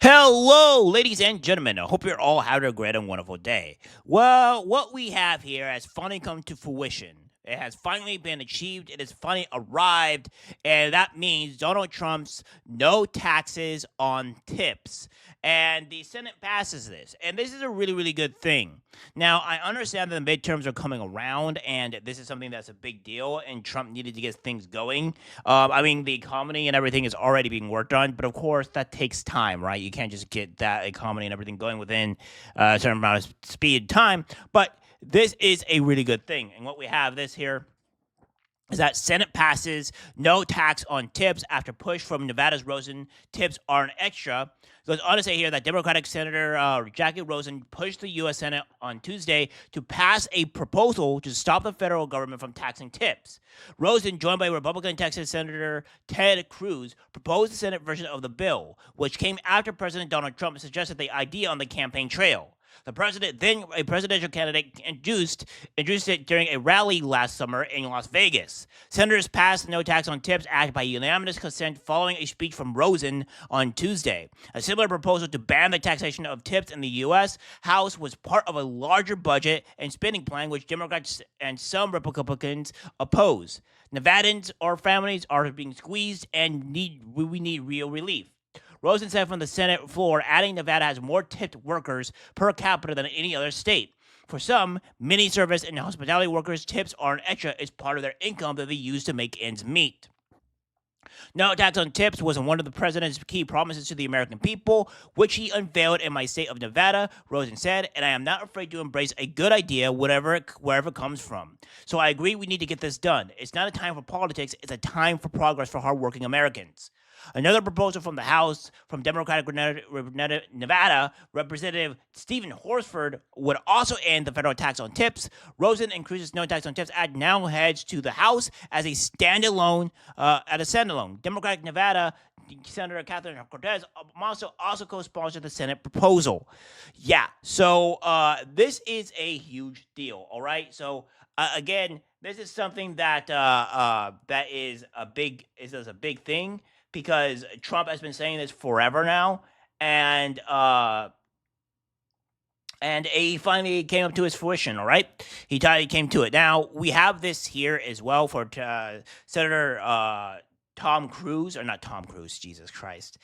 Hello, ladies and gentlemen. I hope you're all having a great and wonderful day. Well, what we have here has finally come to fruition. It has finally been achieved. It has finally arrived. And that means Donald Trump's no taxes on tips. And the Senate passes this. And this is a really, really good thing. Now, I understand that the midterms are coming around, and this is something that's a big deal, and Trump needed to get things going. The economy and everything is already being worked on, but of course, that takes time, right? You can't just get that economy and everything going within a certain amount of speed time. But this is a really good thing. And what we have this here is that Senate passes no tax on tips after push from Nevada's Rosen. Tips are an extra. Goes on to say here that Democratic Senator Jackie Rosen pushed the U.S. Senate on Tuesday to pass a proposal to stop the federal government from taxing tips. Rosen, joined by Republican Texas Senator Ted Cruz, proposed the Senate version of the bill, which came after President Donald Trump suggested the idea on the campaign trail. The president, then a presidential candidate, introduced it during a rally last summer in Las Vegas. Senators passed the No Tax on Tips Act by unanimous consent following a speech from Rosen on Tuesday. A similar proposal to ban the taxation of tips in the U.S. House was part of a larger budget and spending plan which Democrats and some Republicans oppose. Nevadans or families are being squeezed and we need real relief. Rosen said from the Senate floor, adding Nevada has more tipped workers per capita than any other state. For some, many service and hospitality workers, tips are an extra as part of their income that they use to make ends meet. No tax on tips was one of the president's key promises to the American people, which he unveiled in my state of Nevada, Rosen said, and I am not afraid to embrace a good idea wherever it comes from. So I agree we need to get this done. It's not a time for politics, it's a time for progress for hardworking Americans. Another proposal from the House from Democratic Nevada Representative Stephen Horsford would also end the federal tax on tips. Rosen increases no tax on tips act now heads to the House as a standalone. Democratic Nevada Senator Catherine Cortez also co-sponsored the Senate proposal. Yeah, so this is a huge deal. All right, so again, this is something that that is a big thing because Trump has been saying this forever now, and he finally came up to his fruition. All right, he came to it. Now we have this here as well for Senator Tom Cruise, or not Tom Cruise, Jesus Christ,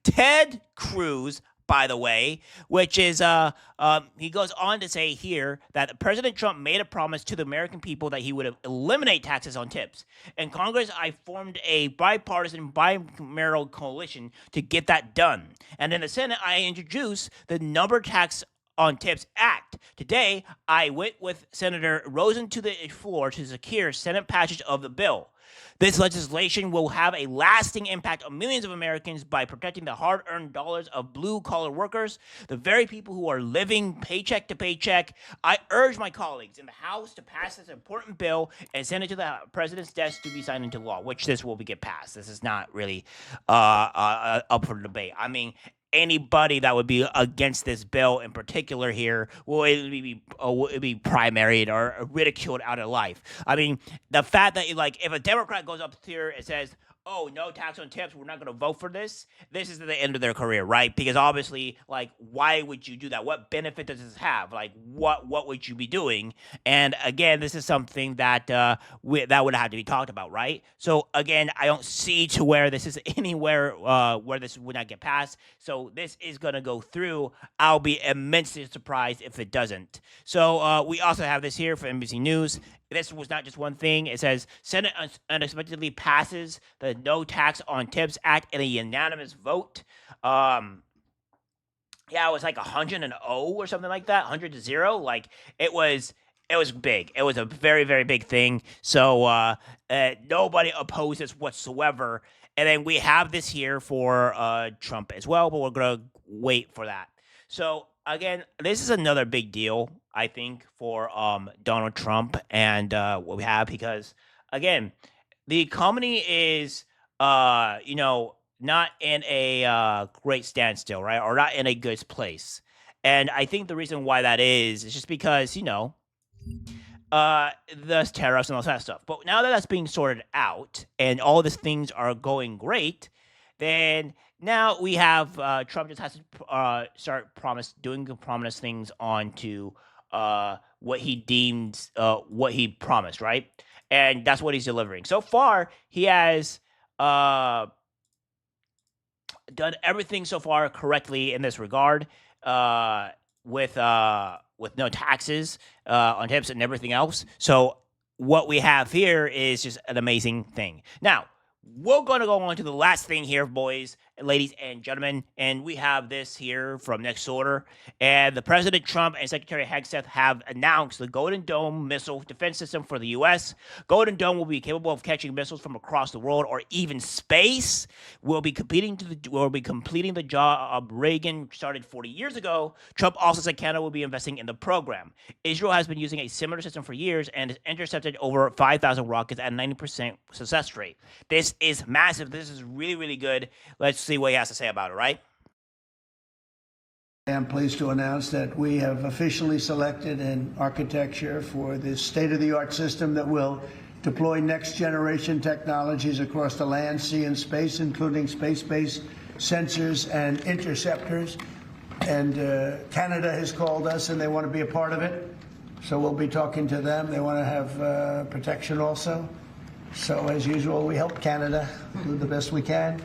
Ted Cruz, by the way, which is he goes on to say here that President Trump made a promise to the American people that he would eliminate taxes on tips. In Congress, I formed a bipartisan bicameral coalition to get that done. And in the Senate, I introduced the Number Tax on Tips Act. Today, I went with Senator Rosen to the floor to secure Senate passage of the bill. This legislation will have a lasting impact on millions of Americans by protecting the hard-earned dollars of blue-collar workers, the very people who are living paycheck to paycheck. I urge my colleagues in the House to pass this important bill and send it to the president's desk to be signed into law, which this will get passed. This is not really up for debate. I mean, anybody that would be against this bill in particular here will be primaried or ridiculed out of life. I mean, the fact that like if a Democrat goes up here and says, "Oh, no tax on tips, we're not going to vote for this," this is the end of their career, right? Because obviously, like, why would you do that? What benefit does this have? Like, what would you be doing? And again, this is something that that would have to be talked about, right? So again, I don't see to where this is anywhere where this would not get passed. So this is going to go through. I'll be immensely surprised if it doesn't. So we also have this here for NBC News. This was not just one thing. It says Senate unexpectedly passes the No Tax on Tips Act in a unanimous vote. Yeah, it was like 100 and 0 or something like that, 100 to 0. Like it was big. It was a very, very big thing. So nobody opposed this whatsoever. And then we have this here for Trump as well, but we're gonna wait for that. So again, this is another big deal, I think, for Donald Trump and what we have because again, the economy is not in a great standstill, right? Or not in a good place. And I think the reason why that is just because, the tariffs and all that stuff. But now that that's being sorted out and all these things are going great, then Now we have Trump just has to start doing prominent things on to what he deemed what he promised, right? And that's what he's delivering. So far, he has uh, done everything so far correctly in this regard, uh, with no taxes on tips and everything else. So what we have here is just an amazing thing. Now we're going to go on to the last thing here, boys, ladies, and gentlemen, and we have this here from Next Order. And the President Trump and Secretary Hegseth have announced the Golden Dome missile defense system for the U.S. Golden Dome will be capable of catching missiles from across the world or even space. Will be completing the job Reagan started 40 years ago. Trump also said Canada will be investing in the program. Israel has been using a similar system for years and has intercepted over 5,000 rockets at a 90% success rate. This is massive. This is really, really good. Let's see what he has to say about it, right? I am pleased to announce that we have officially selected an architecture for this state-of-the-art system that will deploy next-generation technologies across the land, sea, and space, including space-based sensors and interceptors. And Canada has called us, and they want to be a part of it. So we'll be talking to them. They want to have protection also. So as usual, we help Canada do the best we can.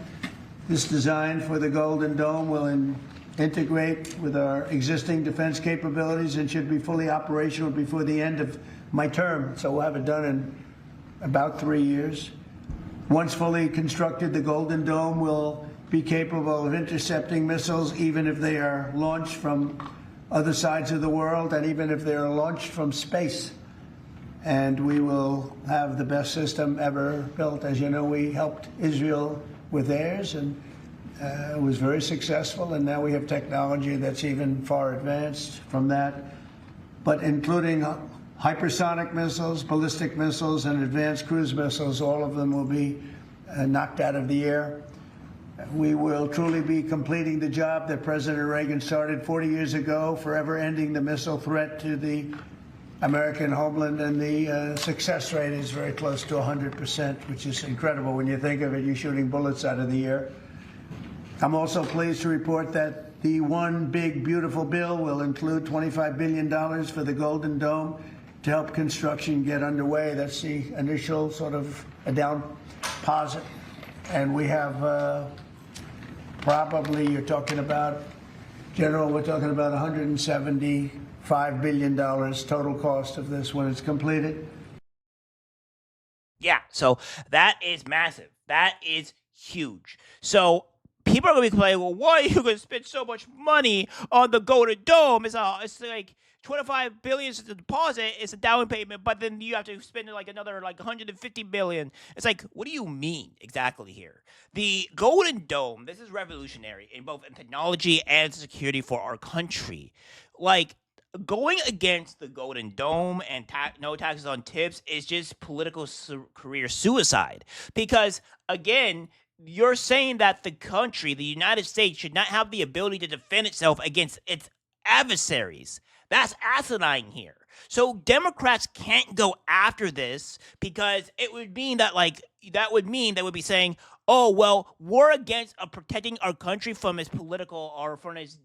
This design for the Golden Dome will integrate with our existing defense capabilities and should be fully operational before the end of my term. So we'll have it done in about 3 years. Once fully constructed, the Golden Dome will be capable of intercepting missiles even if they are launched from other sides of the world and even if they are launched from space. And we will have the best system ever built. As you know, we helped Israel with theirs, and it was very successful, and now we have technology that's even far advanced from that, but including hypersonic missiles, ballistic missiles, and advanced cruise missiles. All of them will be knocked out of the air. We will truly be completing the job that President Reagan started 40 years ago, forever ending the missile threat to the American homeland, and the success rate is very close to 100%, which is incredible when you think of it. You're shooting bullets out of the air. I'm also pleased to report that the One Big Beautiful Bill will include $25 billion for the Golden Dome to help construction get underway. That's the initial sort of a down deposit. And we have probably, you're talking about, General, we're talking about $175 billion total cost of this when it's completed. Yeah, so that is massive. That is huge. So people are going to be complaining, well, why are you going to spend so much money on the Golden Dome? It's like $25 billion is the deposit, it's a down payment, but then you have to spend like another like $150 billion. It's like, what do you mean exactly here? The Golden Dome, this is revolutionary in both in technology and security for our country. Like, going against the Golden Dome and no taxes on tips is just political career suicide. Because again, you're saying that the country, the United States, should not have the ability to defend itself against its adversaries. That's asinine here. So Democrats can't go after this because it would mean that they would be saying, "Oh well, we're against protecting our country from its political or from its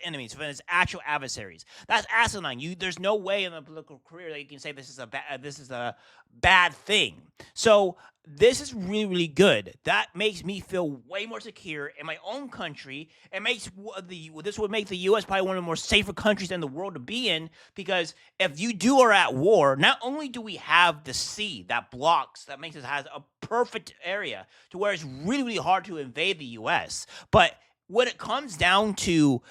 enemies, from its actual adversaries." That's asinine. There's no way in the political career that you can say this is a bad thing. So this is really, really good. That makes me feel way more secure in my own country. This would make the U.S. probably one of the more safer countries in the world to be in, because if you are at war, not only do we have the sea that makes us has a perfect area to where it's really, really hard to invade the U.S., but when it comes down to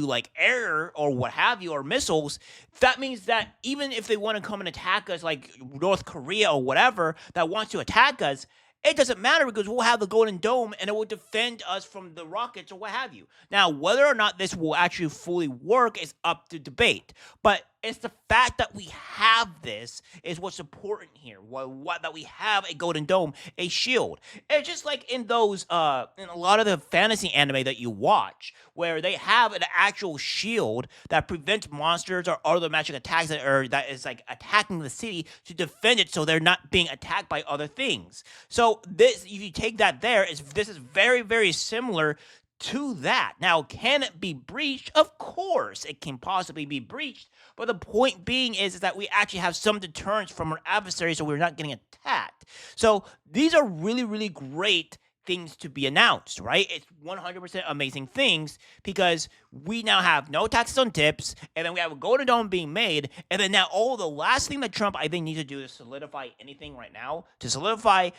like air or what have you, or missiles, that means that even if they want to come and attack us, like North Korea or whatever that wants to attack us, it doesn't matter because we'll have the Golden Dome and it will defend us from the rockets or what have you. Now, whether or not this will actually fully work is up to debate, but it's the fact that we have this is what's important here. What that we have a golden dome, a shield. It's just like in those in a lot of the fantasy anime that you watch, where they have an actual shield that prevents monsters or other magic attacks that is like attacking the city to defend it, so they're not being attacked by other things. So this, if you take that this is very very similar to that. Now, can it be breached? Of course, it can possibly be breached. But the point being is that we actually have some deterrence from our adversaries, so we're not getting attacked. So these are really, really great things to be announced, right? It's 100% amazing things because we now have no taxes on tips, and then we have a golden dome being made, and then now the last thing that Trump I think needs to do to solidify anything right now, to solidify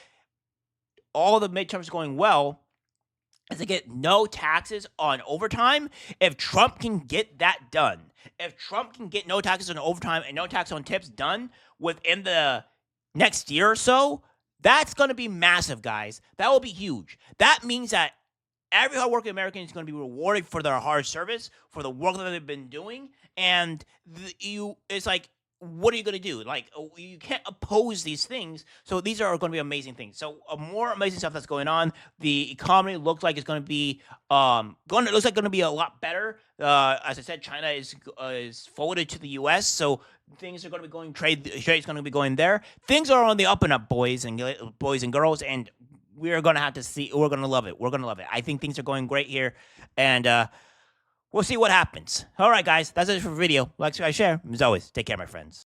all the midterms going well, is to get no taxes on overtime. If Trump can get that done, if Trump can get no taxes on overtime and no tax on tips done within the next year or so, that's going to be massive, guys. That will be huge. That means that every hardworking American is going to be rewarded for their hard service, for the work that they've been doing, and it's like, what are you going to do? Like, you can't oppose these things. So these are going to be amazing things. So more amazing stuff that's going on. The economy looks like it's going to be looks like going to be a lot better. As I said, China is forwarded to the U.S. So things are going to be going trade is going to be going there. Things are on the up and up, boys and girls, and we're going to have to see. We're going to love it. We're going to love it. I think things are going great here, and we'll see what happens. All right, guys, that's it for the video. Like, subscribe, share. As always, take care, my friends.